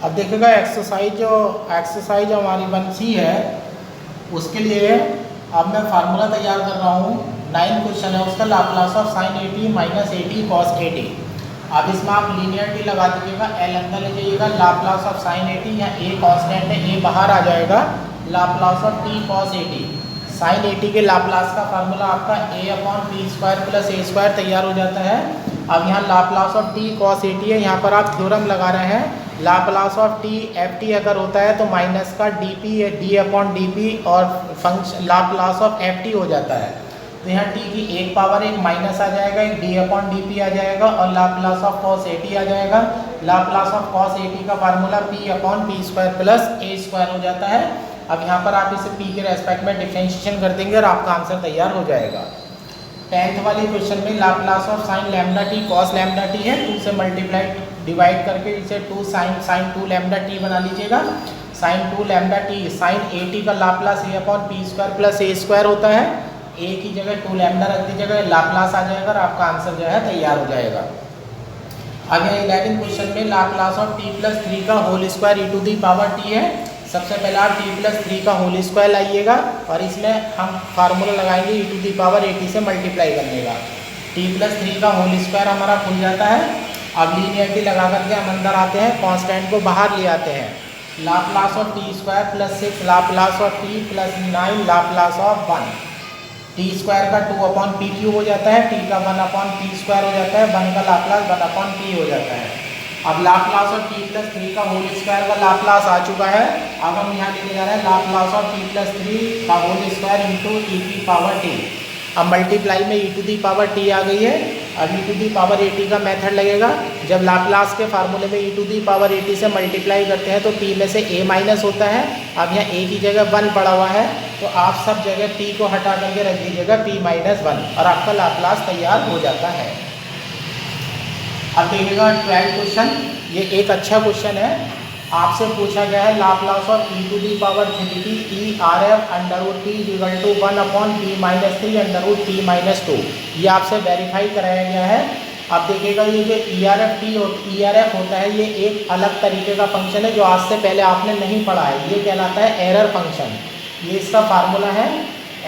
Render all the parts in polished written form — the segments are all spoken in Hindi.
अब देखिएगा एक्सरसाइज हमारी 1C है, उसके लिए अब मैं फार्मूला तैयार कर रहा हूँ। 9 क्वेश्चन है उसका, Laplace of sine 80 minus 80 cos 80। अब इसमें आप लीनियरिटी लगा दीजिएगा, एल अंदर ले जाइएगा, लाप्लास ऑफ साइन 80, यहाँ ए कांस्टेंट है, ए बाहर आ जाएगा, Laplace of T cos 80। Sine 80 के लाप्लास का फार्मूला आपका A upon P square plus A square तैयार हो जाता है। अब यहाँ लाप्लास ऑफ टी कॉस 80 है, यहाँ पर आप थ्योरम लगा रहे हैं, Laplace of T F T अगर होता है तो माइनस का D P D upon D P और function Laplace of F T हो जाता है। तो यहाँ टी की एक पावर एक माइनस आ जाएगा, एक डी अपॉन डी पी आ जाएगा और लाप्लास ऑफ कॉस 80 आ जाएगा। लाप्लास ऑफ कॉस 80 का formula P upon P square plus A square हो जाता है। अब यहाँ पर आप इसे पी के रेस्पेक्ट में डिफरेंशिएशन कर देंगे और आपका आंसर तैयार हो जाएगा। 10th वाले क्वेश्चन में Laplace of sine lambda T cos lambda T है, 2 से मल्टीप्लाई डिवाइड करके इसे 2 साइन 2 लैम्डा टी बना लीजिएगा। साइन 2 लैम्डा टी साइन 80 का Laplace A upon P square plus A square होता है। ए की जगह 2 लैम्डा रख दीजिएगा, लाप्लास आ जाएगा और आपका आंसर जो है तैयार हो जाएगा। अब यहाँ 11 क्वेश्चन में लाप्लास ऑफ टी प्लस 3 का whole square E to the power T है। सबसे पहले आप टी प्लस 3 का होल स्क्वायर लाइएगा और इसमें हम फार्मूला लगाएंगे ई टू दी पावर 80 से मल्टीप्लाई करने का। टी प्लस 3 का होल स्क्वायर हमारा खुल जाता है। अब लीनियरिटी लगा करके हम अंदर आते हैं, कांस्टेंट को बाहर ले आते हैं। Laplace of T square plus 6 Laplace of T plus 9 Laplace of 1। T square का 2 अपॉन पी क्यूब हो जाता है, टी का 1 अपॉन पी स्क्वायर हो जाता है, 1 का लाप्लास 1 अपॉन पी हो जाता है। अब लाप्लास ऑफ टी प्लस 3 का होल स्क्वायर का लाप्लास आ चुका है। अब हम यहाँ लेके जा रहे हैं लाप्लास ऑफ टी प्लस 3 का होल स्क्वायर इंटू ई की पावर टी। अब मल्टीप्लाई में ई टू दी पावर टी आ गई है। अब ई टू दी पावर 80 का मेथड लगेगा। जब लाप्लास के फार्मूले में ई टू दी पावर 80 से मल्टीप्लाई करते हैं तो टी में से ए माइनस होता है। अब यहाँ ए की जगह 1 पड़ा हुआ है तो आप सब जगह टी को हटा करके रख दीजिएगा पी माइनस 1 और आपका लाप्लास तैयार हो जाता है। अब देखिएगा 12 क्वेश्चन, ये एक अच्छा क्वेश्चन है। आपसे पूछा गया है Laplace of E to the power 3t E R F under root T equal to 1 upon P minus 3 under root P minus 2। ये आपसे वेरीफाई कराया गया है। अब देखिएगा ये जो ई आर एफ होता है ये एक अलग तरीके का फंक्शन है जो आज से पहले आपने नहीं पढ़ा है। ये कहलाता है एरर फंक्शन। ये इसका फार्मूला है,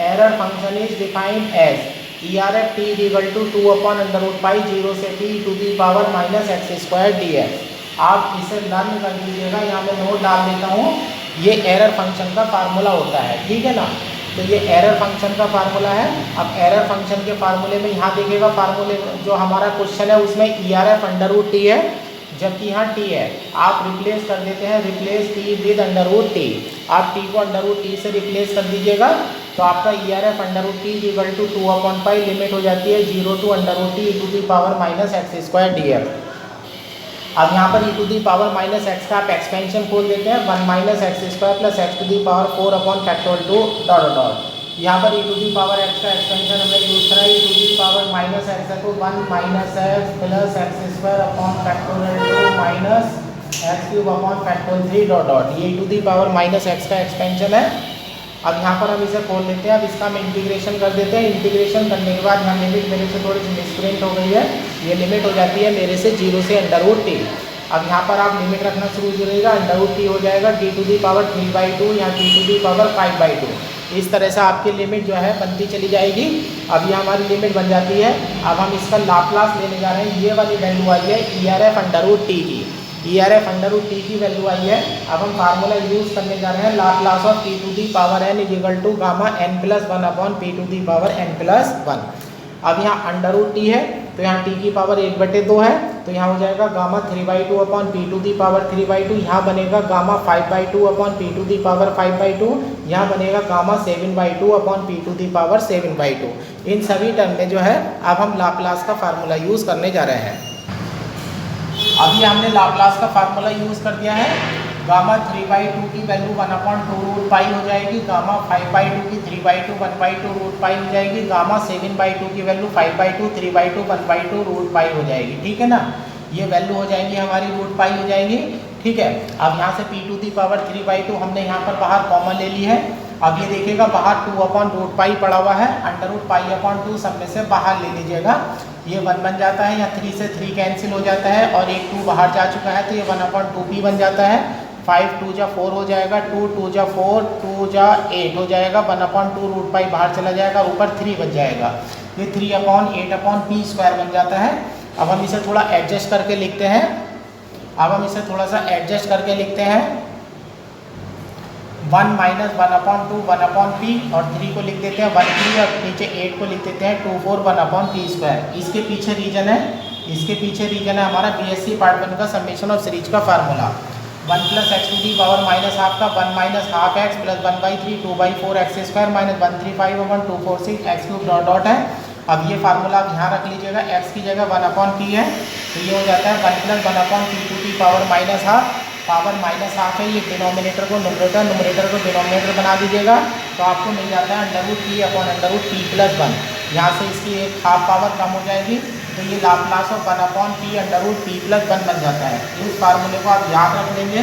error function is defined as E R F T equal to 2 upon under root pi 0 से T to the power minus X square D X. आप इसे लर्न कर लीजिएगा, यहाँ मैं नोट डाल देता हूँ। ये एरर फंक्शन का फार्मूला होता है, ठीक है ना। तो ये एरर फंक्शन का फार्मूला है। अब एरर फंक्शन के फार्मूले में यहाँ देखिएगा, फार्मूले जो हमारा क्वेश्चन है उसमें E R F under root T है जबकि यहाँ टी है। आप रिप्लेस कर देते हैं, replace T with under root T. आप टी को अंडर रूट टी से रिप्लेस कर दीजिएगा तो आपका E R F under root T equal to 2 upon pi limit हो जाती है 0 to under root T to the power minus X square D X. अब यहाँ पर E to the power minus X का आप एक्सपेंशन खोल देते हैं 1 minus X square plus x to the power 4 upon factorial 2 dot dot. यहाँ पर E to the power X का एक्सपेंशन हमने यूज करा है E to the power minus X को 1 minus X plus X square upon factorial 2 minus X cube upon factorial 3 dot dot. ये E to the power minus X का एक्सपेंशन है। अब यहाँ पर हम इसे खोल लेते हैं। अब इसका हम इंटीग्रेशन कर देते हैं। इंटीग्रेशन करने के बाद यहाँ लिमिट मेरे से थोड़ी सी मिसप्रिंट हो गई है। ये लिमिट हो जाती है मेरे से 0 से अंडर रूट टी। अब यहाँ पर आप लिमिट रखना शुरू करिएगा, अंडर रूट टी हो जाएगा टी टू दी पावर 3/2 या टी टू दी पावर 5/2। इस तरह से आपकी लिमिट जो है बनती चली जाएगी। अब ये हमारी लिमिट बन जाती है। अब हम इसका लाप्लास लेने जा रहे हैं। ये वाली वैल्यू आई है E R F under root T की, E R F under root T की वैल्यू आई है। अब हम फार्मूला यूज करने जा रहे हैं Laplace of T to the power N equal to gamma N plus 1 upon P to the power N plus 1। अब यहाँ अंडर रूट टी है तो यहाँ टी की पावर 1/2 है तो यहाँ हो जाएगा gamma 3/2 upon P to the power 3/2। यहाँ बनेगा gamma 5/2 upon P to the power 5/2। यहाँ बनेगा gamma 7/2 upon P to the power 7/2। इन सभी टर्म में जो है अब हम लाप्लास का फार्मूला यूज़ करने जा रहे हैं। अभी हमने लाप्लास का फार्मूला यूज़ कर दिया है। गामा 3/2 की वैल्यू 1/2 रूट पाई हो जाएगी, गामा 5/2 की 3/2 1/2 रूट पाई हो जाएगी, गामा 7/2 की वैल्यू 5/2 3/2 1/2 रूट पाई हो जाएगी, ठीक है ना। ये वैल्यू हो जाएंगी हमारी रूट पाई हो जाएंगी, ठीक है। अब यहाँ से p टू दी पावर 3/2 हमने यहाँ पर बाहर कॉमन ले ली है। अब ये देखिएगा बाहर 2/रूट पाई पड़ा हुआ है, अंडर रूट पाई अपॉन 2 सब में से बाहर ले लीजिएगा। ये 1 बन जाता है, या 3 से 3 कैंसिल हो जाता है और एक 2 बाहर जा चुका है तो ये 1/2p बन जाता है। 5 2 जा 4 हो जाएगा, 2 2 जा 4, 2 जा 8 हो जाएगा, 1/2 रूट पाई बाहर चला जाएगा, ऊपर 3 बन जाएगा। ये 3/8/p² बन जाता है। अब हम इसे थोड़ा एडजस्ट करके लिखते हैं। अब हम इसे थोड़ा सा एडजस्ट करके लिखते हैं। 1 माइनस 1/2 1/p और 3 को लिख देते हैं 1/3 और नीचे 8 को लिख देते हैं 2 4 1/p²। इसके पीछे रीजन है, इसके पीछे रीजन है हमारा BSc पार्ट 1 का समेशन ऑफ सीरीज का फार्मूला। 1 + x⁻⁻½ का 1 - ½ x + 1/3 2/4 x² - 135/246 x³ डॉट है। अब ये फार्मूला आप यहाँ रख लीजिएगा, x की जगह 1/p है तो ये हो जाता है 1 + 1/p² पावर -½ है। ये डिनोमिनेटर को न्यूमरेटर, न्यूमरेटर को डिनोमिनेटर बना दीजिएगा तो आपको मिल जाता है √p/√p+1। यहाँ से इसकी एक हाफ पावर कम हो जाएगी तो ये लाप्लास ऑफ 1/p/√p+1 बन जाता है। इस फार्मूले को आप याद रख लेंगे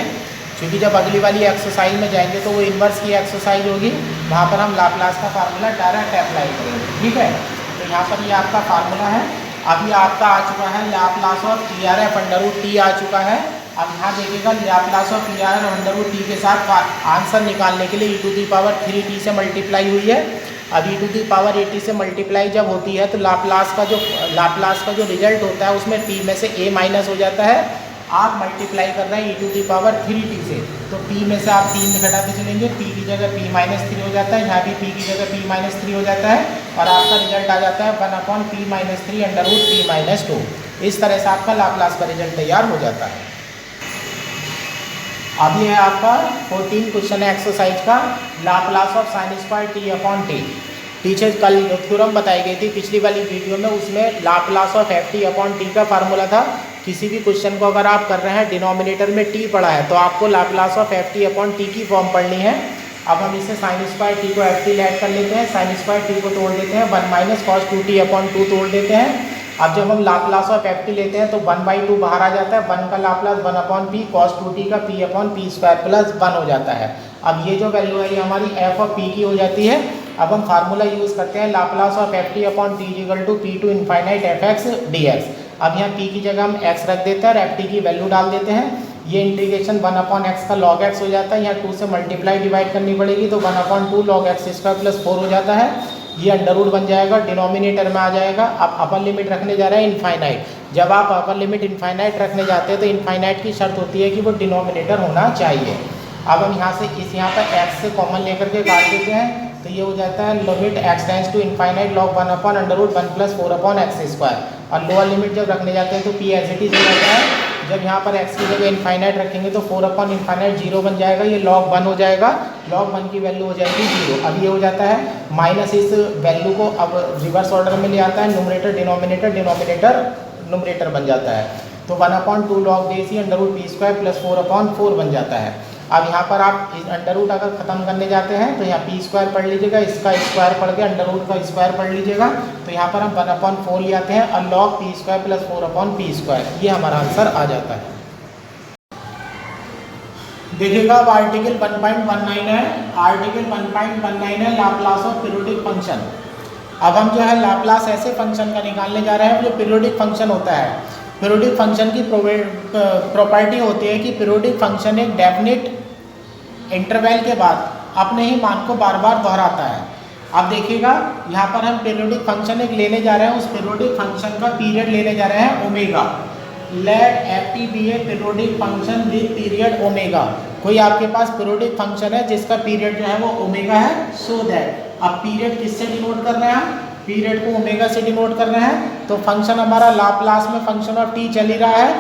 क्योंकि जब अगली वाली एक्सरसाइज में जाएंगे तो वो इन्वर्स की एक्सरसाइज होगी, वहाँ पर हम लाप्लास का फार्मूला डायरेक्ट अप्लाई करेंगे। ठीक है, तो यहाँ पर ये आपका फार्मूला है। अभी आपका आ चुका है लाप्लास ऑफ ERF√t आ चुका है। अब यहाँ देखिएगा लाप्लास ऑफ ERF√t के साथ आंसर निकालने के लिए e⁻3t से मल्टीप्लाई हुई है। अब e⁻80 से मल्टीप्लाई जब होती है तो लाप्लास का जो रिजल्ट होता है उसमें p में से a माइनस हो जाता है। आप मल्टीप्लाई कर रहे हैं e⁻3t से तो p में से आप 3 घटाते चलेंगे, p की जगह p-3 हो जाता है, यहाँ भी p की जगह p-3 हो जाता है और आपका रिजल्ट आ जाता है 1/p-3 √p-2। इस तरह से आपका लाप्लास का रिजल्ट तैयार हो जाता है। अब ये है आपका 14 क्वेश्चन है एक्सरसाइज का, लाप्लास ऑफ sin²t/t। पीछे कल थ्योरम बताई गई थी पिछली वाली वीडियो में, उसमें लाप्लास ऑफ ft/t का फार्मूला था। किसी भी क्वेश्चन को अगर आप कर रहे हैं डिनोमिनेटर में t पड़ा है तो आपको लाप्लास ऑफ ft/t की फॉर्म पढ़नी है। अब हम इसे sin² को ft ऐड कर लेते हैं, sin² को तोड़ देते हैं, 1 - cos 2t/2 तोड़ देते हैं। अब जब हम लाप्लास ऑफ ft लेते हैं तो 1/2 बाहर आ जाता है, 1 का लाप्लास 1/p cos 2t का p/p² + 1 हो जाता है। अब ये जो वैल्यू है ये हमारी f(p) की हो जाती है। अब हम फार्मूला यूज़ करते हैं Laplace of ft/t = p to ∞f(x) dx। अब यहाँ p की जगह हम x रख देते हैं और ft की वैल्यू डाल देते हैं। ये इंटीग्रेशन 1/x का log x हो जाता है, यहाँ 2 से मल्टीप्लाई डिवाइड करनी पड़ेगी तो 1/2 log x² + 4 हो जाता है। ये अंडर रूट बन जाएगा, डिनोमिनेटर में आ जाएगा। अब अपर लिमिट रखने जा रहे हैं इनफाइनाइट। जब आप अपर लिमिट इनफाइनाइट रखने जाते हैं तो इनफाइनाइट की शर्त होती है कि वो डिनोमिनेटर होना चाहिए। अब हम यहाँ से यहाँ पर x से कॉमन लेकर के काट देते हैं तो ये हो जाता है limit x tends to infinite log 1/√1 + 4/x²। और लोअर लिमिट जब रखने जाते हैं तो p एज इट इज हो जाता है। जब यहाँ पर x की जगह इनफाइनाइट रखेंगे तो 4/∞ 0 बन जाएगा, ये log 1 हो जाएगा, log 1 की वैल्यू हो जाएगी 0। अब ये हो जाता है माइनस, इस वैल्यू को अब रिवर्स ऑर्डर में ले आता है, न्यूमरेटर डिनोमिनेटर, डिनोमिनेटर न्यूमरेटर बन जाता है तो 1/2 log bc √p² + 4/4 बन जाता है। अब यहाँ पर आप अंडर रूट अगर ख़त्म करने जाते हैं तो यहाँ p² पढ़ लीजिएगा, इसका स्क्वायर पढ़ के अंडर रूट का स्क्वायर पढ़ लीजिएगा तो यहाँ पर हम 1/4 ले आते हैं और log p² + 4/p², ये हमारा आंसर आ जाता है। देखिएगा अब आर्टिकल 1.19 है, आर्टिकल 1.19 है लाप्लास ऑफ पीरियोडिक फंक्शन। अब हम जो है लाप्लास ऐसे फंक्शन का निकालने जा रहे हैं जो पीरियोडिक फंक्शन होता है। पीरियोडिक फंक्शन की प्रॉपर्टी होती है कि पीरियोडिक फंक्शन एक डेफिनिट इंटरवल के बाद अपने ही मान को बार बार दोहराता है। अब देखिएगा यहाँ पर हम पीरियोडिक फंक्शन एक लेने जा रहे हैं, उस पीरियोडिक फंक्शन का पीरियड लेने जा रहे हैं omega. Let ft be a periodic function with period omega. कोई आपके पास पीरियोडिक फंक्शन है जिसका पीरियड जो है वो ओमेगा है, सो दैट अब पीरियड किससे डिनोट कर रहे हैं हम, पीरियड को ओमेगा से डिनोट कर रहे हैं। तो फंक्शन हमारा लाप्लास में फंक्शन ऑफ t चल ही रहा है,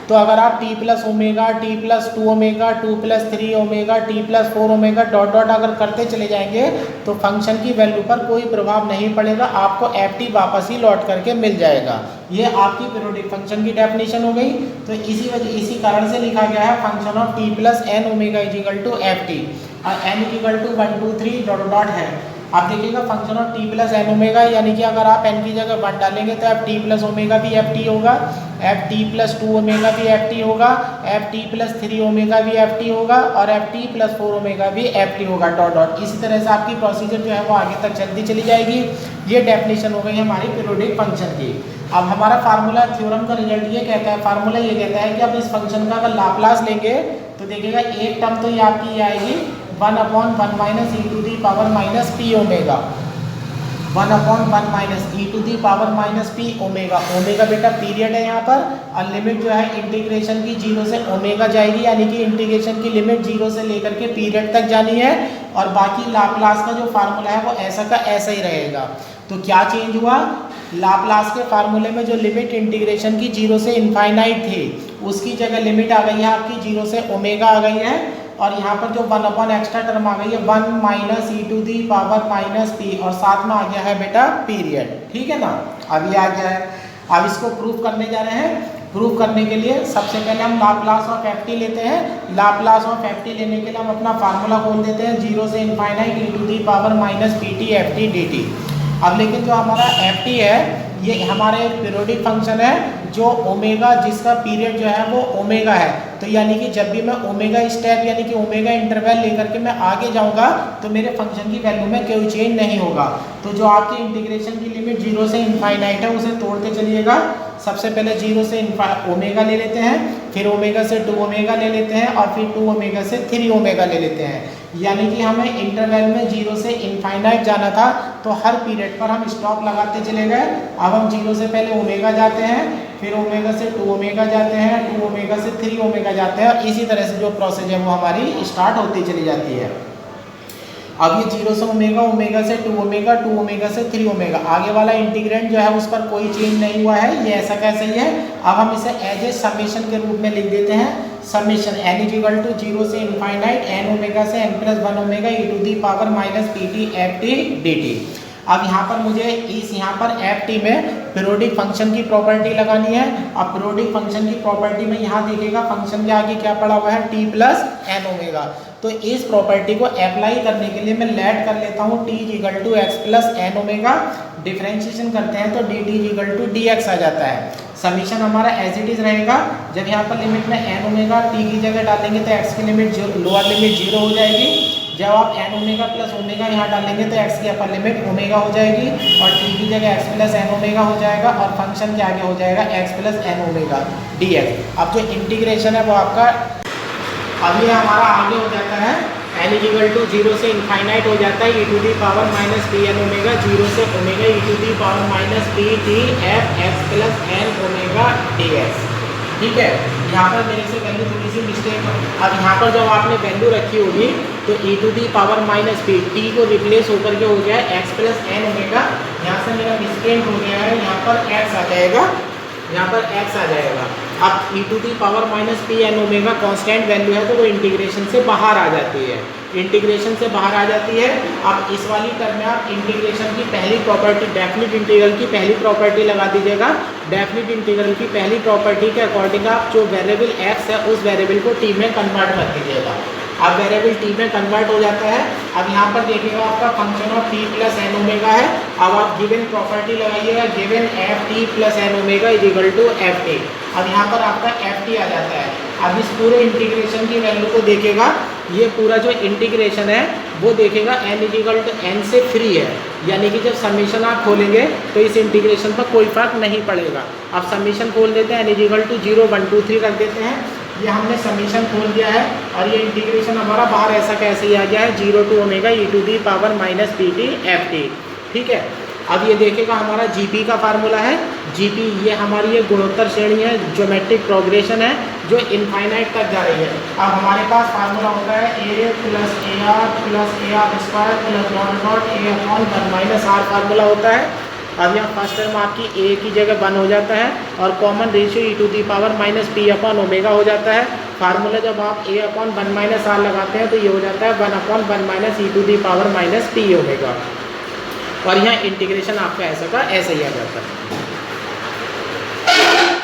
तो अगर आप t + omega, t + 2 omega, 2 + 3 omega, t + 4 omega dot dot अगर करते चले जाएंगे तो फंक्शन की वैल्यू पर कोई प्रभाव नहीं पड़ेगा, आपको ft वापस ही लौट करके मिल जाएगा। ये आपकी पीरियोडिक फंक्शन की डेफिनेशन हो गई। तो इसी कारण से लिखा गया है function of t + n omega = ft और n = 1 2 3 डॉट डॉट है। आप देखिएगा function of t + n omega, यानी कि अगर आप n की जगह 1 डालेंगे तो ft + ओमेगा भी ft होगा, ft + 2 ओमेगा भी ft होगा, ft + 3 ओमेगा भी ft होगा और ft + 4 ओमेगा भी ft होगा डॉट डॉट। इसी तरह से आपकी प्रोसीजर जो है वो आगे तक चलती चली जाएगी। ये डेफिनेशन हो गई हमारी पीरियोडिक फंक्शन की। अब हमारा फार्मूला थ्योरम का रिजल्ट ये कहता है, फार्मूला ये कहता है कि अब इस फंक्शन का अगर लाप्लास लेंगे तो देखिएगा एक टर्म तो ये आपकी आएगी 1/1 minus E to the power minus P omega, 1/1 minus E to the power minus P omega. Omega बेटा पीरियड है यहाँ पर, और लिमिट जो है इंटीग्रेशन की 0 से ओमेगा जाएगी, यानी कि इंटीग्रेशन की लिमिट 0 से लेकर के पीरियड तक जानी है। और बाकी लाप्लास का जो फार्मूला है वो ऐसा का ऐसा ही रहेगा। तो क्या चेंज हुआ, लाप्लास के फार्मूले में जो लिमिट इंटीग्रेशन की 0 से इनफाइनाइट थी उसकी जगह लिमिट आ गई है आपकी 0 से ओमेगा आ गई है, और यहाँ पर जो 1 एक्स्ट्रा टर्म आ गई है 1 minus E to the power minus P, और साथ में आ गया है बेटा पीरियड। ठीक है ना, अब ये आ गया है। अब इसको प्रूफ करने जा रहे हैं। प्रूफ करने के लिए सबसे पहले हम लाप्लास ऑफ एफ टी लेते हैं। लाप्लास ऑफ एफ टी लेने के लिए हम अपना फार्मूला खोल देते हैं, 0 से infinite E to the power minus P T F T D T. अब लेकिन जो हमारा एफ टी है ये हमारा एक पीरियोडिक फंक्शन है जो ओमेगा, जिसका पीरियड जो है वो ओमेगा है। तो यानी कि जब भी मैं ओमेगा स्टेप यानी कि ओमेगा इंटरवल लेकर के मैं आगे जाऊंगा तो मेरे फंक्शन की वैल्यू में कोई चेंज नहीं होगा। तो जो आपकी इंटीग्रेशन की लिमिट 0 से इनफाइनाइट है उसे तोड़ते चलिएगा। सबसे पहले 0 से ओमेगा ले लेते हैं, फिर ओमेगा से 2 ओमेगा ले लेते हैं, और फिर 2 ओमेगा से 3 ओमेगा ले लेते हैं। यानी कि हमें इंटरवल में 0 से इनफाइनाइट जाना था, तो हर पीरियड पर हम स्टॉप लगाते चले गए। अब हम 0 से पहले ओमेगा जाते हैं, फिर ओमेगा से 2 ओमेगा जाते हैं, 2 ओमेगा से 3 ओमेगा जाते हैं, और इसी तरह से जो प्रोसेस है वो हमारी स्टार्ट होती चली जाती है। अब ये 0 से ओमेगा, ओमेगा से 2 ओमेगा, 2 ओमेगा से 3 ओमेगा, आगे वाला इंटीग्रेंड जो है उस पर कोई चेंज नहीं हुआ है, ये ऐसा कैसे ही है। अब हम इसे एज ए समेशन के रूप में लिख देते हैं, summation n is equal to 0 से इनफाइनाइट n ओमेगा से n plus 1 omega E to the power minus P T F T D T. अब यहाँ पर मुझे यहाँ पर एफ टी में पीरियोडिक फंक्शन की प्रॉपर्टी लगानी है। अब पीरियोडिक फंक्शन की प्रॉपर्टी में यहाँ देखिएगा फंक्शन के आगे क्या पड़ा हुआ है, t प्लस एन ओमेगा। तो इस प्रॉपर्टी को अप्लाई करने के लिए मैं लेट कर लेता हूँ t equal to X plus N omega. Differentiation करते हैं तो D T equal to D X आ जाता है। समीशन हमारा एज इट इज रहेगा। जब यहाँ पर लिमिट में एन ओमेगा टी की जगह डालेंगे तो एक्स की लिमिट लोअर लिमिट 0 हो जाएगी। जब आप एन ओमेगा प्लस ओमेगा यहाँ डालेंगे तो एक्स की अपर लिमिट ओमेगा हो जाएगी, और टी की जगह एक्स प्लस एन ओमेगा हो जाएगा, और फंक्शन के आगे हो जाएगा X plus N omega D X. अब जो इंटीग्रेशन है वो आपका अब ये हमारा आगे हो जाता है n इक्वल टू 0 से इनफाइनाइट हो जाता है E to the power minus P N omega, 0 से omega E to the power minus P T F X plus N omega D X. ठीक है, यहाँ पर मेरे से वैल्यू थोड़ी सी मिस्टेक है। अब यहाँ पर जब आपने वैल्यू रखी होगी तो E to the power minus P T को रिप्लेस होकर के हो गया एक्स प्लस एन ओमेगा। यहाँ से मेरा मिस्टेक हो गया है, यहाँ पर एक्स आ जाएगा, यहाँ पर x आ जाएगा। अब e to the power minus P N omega constant value है तो वो इंटीग्रेशन से बाहर आ जाती है, इंटीग्रेशन से बाहर आ जाती है। अब इस वाली टर्म में आप इंटीग्रेशन की पहली प्रॉपर्टी, डेफिनिट इंटीग्रल की पहली प्रॉपर्टी लगा दीजिएगा। डेफिनिट इंटीग्रल की पहली प्रॉपर्टी के अकॉर्डिंग आप जो वेरिएबल x है उस वेरिएबल को t में कन्वर्ट कर दीजिएगा। अब वेरिएबल t में कन्वर्ट हो जाता है। अब यहाँ पर देखिएगा आपका function of t plus N omega है। अब आप गिवन प्रॉपर्टी लगाइएगा, given f t plus N omega is equal to f t. अब यहाँ पर आपका एफ टी आ जाता है। अब इस पूरे इंटीग्रेशन की वैल्यू को देखेगा, ये पूरा जो इंटीग्रेशन है वो देखेगा n is equal to n से फ्री है, यानी कि जब समीशन आप खोलेंगे तो इस इंटीग्रेशन पर कोई फर्क नहीं पड़ेगा। अब समीशन खोल देते हैं, n इज इक्वल टू 0 1 2 3 रख देते हैं। ये हमने समीशन खोल दिया है, और ये इंटीग्रेशन हमारा बाहर ऐसा कैसे ही आ गया है, 0 to omega E to the power minus P T F t. ठीक है, अब ये देखेगा हमारा जीपी का फार्मूला है। जीपी ये हमारी ये गुणोत्तर श्रेणी है, ज्योमेट्रिक प्रोग्रेशन है जो इनफाइनाइट तक जा रही है। अब हमारे पास फार्मूला होता है A plus A R square plus dot dot A upon 1 minus R formula होता है। अब यहाँ फर्स्ट टर्म आपकी ए की जगह 1 हो जाता है, और common ratio e to the power minus p upon omega हो जाता है। फार्मूला जब आप ए अपॉन 1 माइनस आर लगाते हैं तो ये हो जाता है 1 upon 1 minus E to the power minus P omega, और यहाँ इंटीग्रेशन आपका ऐसा का ऐसे ही आ जाता है।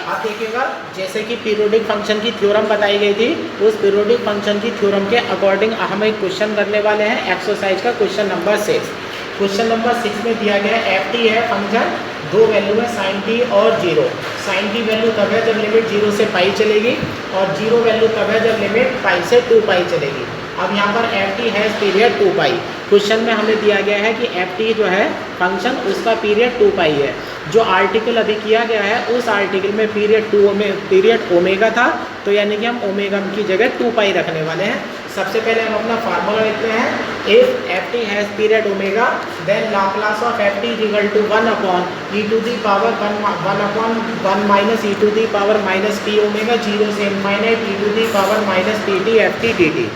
आप देखिएगा जैसे कि पीरियोडिक फंक्शन की थ्योरम बताई गई थी, उस पीरियोडिक फंक्शन की थ्योरम के अकॉर्डिंग हम एक क्वेश्चन करने वाले हैं, एक्सरसाइज का क्वेश्चन नंबर 6। क्वेश्चन नंबर 6 में दिया गया है एफ टी है फंक्शन, दो वैल्यू है साइन टी और 0। साइन टी वैल्यू तब है जब लिमिट 0 से पाई चलेगी, और 0 वैल्यू तब है जब लिमिट पाई से 2 पाई चलेगी। अब यहाँ पर F t has period 2 pi. Question में हमें दिया गया है कि एफ टी जो है फंक्शन उसका पीरियड 2 पाई है। जो आर्टिकल अभी किया गया है उस आर्टिकल में पीरियड ओमेगा था, तो यानी कि हम ओमेगा की जगह 2 पाई रखने वाले हैं। सबसे पहले हम अपना फार्मूला लिखते हैं। If f t has period omega then Laplace of F t is equal to 1 upon e to the power 1 upon 1 minus E to the power minus P omega 0 से infinite E to the power minus P T F T D T.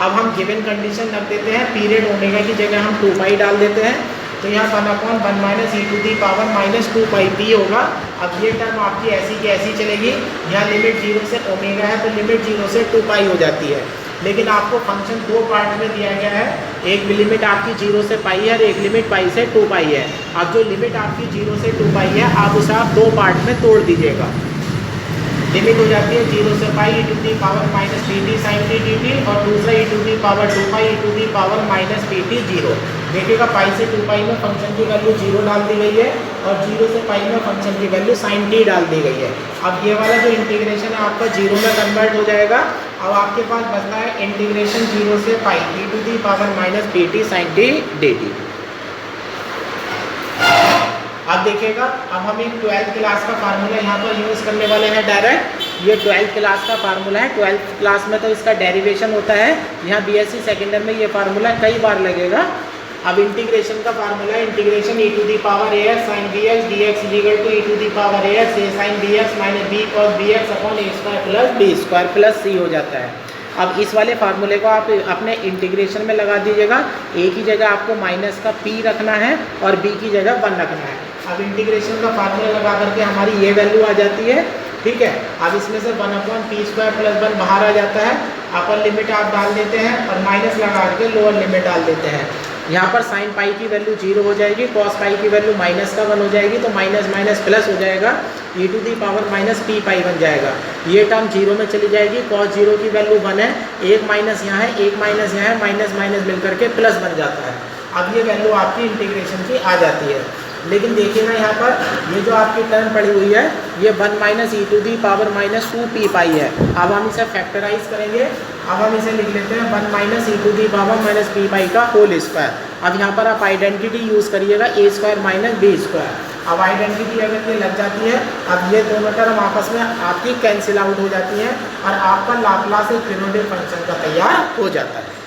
अब हम गिवन कंडीशन रख देते हैं, पीरियड ओमेगा की जगह हम 2 पाई डाल देते हैं, तो यहाँ 1 upon 1 minus E to the power minus 2 pi p होगा। अब ये टर्म आपकी ऐसी की ऐसी चलेगी, यहाँ लिमिट 0 से ओमेगा है तो लिमिट 0 से 2 पाई हो जाती है। लेकिन आपको फंक्शन 2 पार्ट में दिया गया है, एक लिमिट आपकी 0 से पाई है और एक लिमिट पाई से 2 पाई है। अब जो लिमिट आपकी 0 से 2 पाई है आप उसे आप 2 पार्ट में तोड़ दीजिएगा। लिमिट हो जाती है 0 से pi E to the power minus P T sine T D T और दूसरा E to the power 2 pi E to the power minus P T 0। देखिएगा पाई से 2 पाई में फंक्शन की वैल्यू 0 डाल दी गई है और 0 से पाई में फंक्शन की वैल्यू साइन टी डाल दी गई है। अब ये वाला जो इंटीग्रेशन है आपका 0 में कन्वर्ट हो जाएगा। अब आपके पास बचता है इंटीग्रेशन 0 से pi E to the power minus P T sine T D T. अब देखिएगा, अब हम एक 12th क्लास का फार्मूला यहाँ पर यूज़ करने वाले हैं डायरेक्ट। ये 12th क्लास का फार्मूला है, 12th क्लास में तो इसका डेरिवेशन होता है, यहाँ बीएससी सेकेंड ईयर में ये फार्मूला कई बार लगेगा। अब इंटीग्रेशन का फार्मूला है integration E to the power A X sine B X D X equal to E to the power A X A sine B X minus B cos B X upon A square plus B square plus C हो जाता है। अब इस वाले फार्मूले को आप अपने इंटीग्रेशन में लगा दीजिएगा। ए की जगह आपको माइनस का पी रखना है और बी की जगह 1 रखना है। अब इंटीग्रेशन का फार्मूला लगा करके हमारी ये वैल्यू आ जाती है, ठीक है। अब इसमें से 1 अपॉन पी स्क्वायर प्लस 1 बाहर आ जाता है, अपर लिमिट आप डाल देते हैं और माइनस लगा करके लोअर लिमिट डाल देते हैं। यहाँ पर साइन पाई की वैल्यू 0 हो जाएगी, कॉस पाई की वैल्यू माइनस का 1 हो जाएगी, तो माइनस माइनस प्लस हो जाएगा, E to the power minus P pi बन जाएगा। ये टर्म 0 में चली जाएगी, कॉस 0 की वैल्यू 1 है, एक माइनस यहाँ है एक माइनस यहाँ है, माइनस माइनस मिल करके प्लस बन जाता है। अब ये वैल्यू आपकी इंटीग्रेशन की आ जाती है। लेकिन देखिएगा यहाँ पर ये जो आपकी टर्म पड़ी हुई है ये 1 minus E to the power minus 2 P pi है। अब हम इसे फैक्टराइज करेंगे। अब हम इसे लिख लेते हैं 1 minus E to the power minus P pi का होल स्क्वायर। अब यहाँ पर आप आइडेंटिटी यूज़ करिएगा ए स्क्वायर माइनस बी स्क्वायर। अब आइडेंटिटी अगर ये लग जाती है, अब ये दोनों टर्म आपस में आपकी कैंसिल आउट हो जाती हैं और आपका लाप्लास एक पीरियोडिक फंक्शन का तैयार हो जाता है।